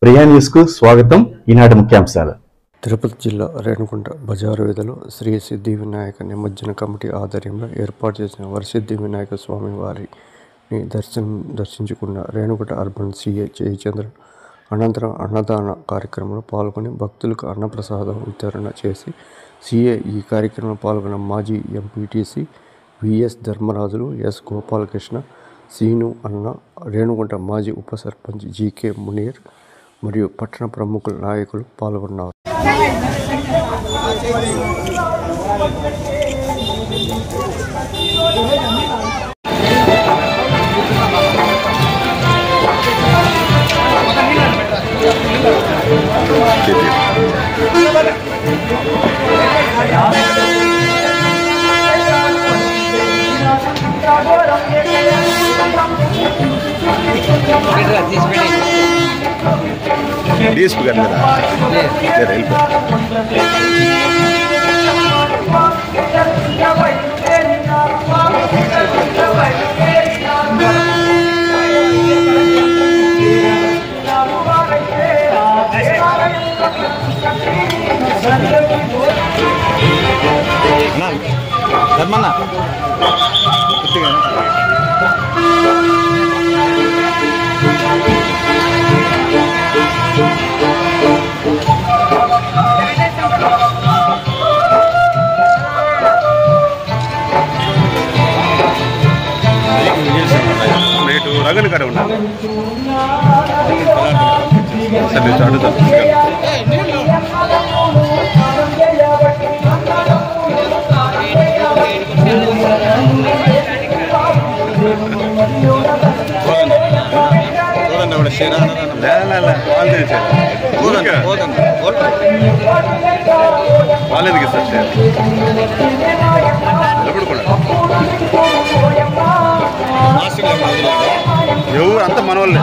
Priya news కు స్వాగతం. ఈనాటి ముఖ్యాంశాలు. తిరుపతి జిల్లా రేణుగుంట బజారు వీధిలో శ్రీ సిద్ధి వినాయక నిమజ్జన కమిటీ ఆధ్వర్యంలో ఏర్పాటు చేసిన వరసిద్ధి వినాయక స్వామి వారిని దర్శించుకున్న రేణుగుంట అర్బన్ సిఐ జయచంద్రన్ అనంతరం అన్నదాన కార్యక్రమంలో పాల్గొని భక్తులకు అన్నప్రసాదం వితరణ చేసి సిఐ ఈ కార్యక్రమంలో పాల్గొన్న మాజీ MPTC VS Dharmarajulu, S Gopalakrishna, Seenu అన్న, రేణుగుంట మాజీ ఉప సర్పంచ్ జీకే మునీర్ మరియు పట్టణ ప్రముఖుల నాయకులు పాల్గొన్నారు. రగన్ కాడ ఉండాలి. వాళ్ళకి సార్ ఎవరు అంత మనవాళ్ళే.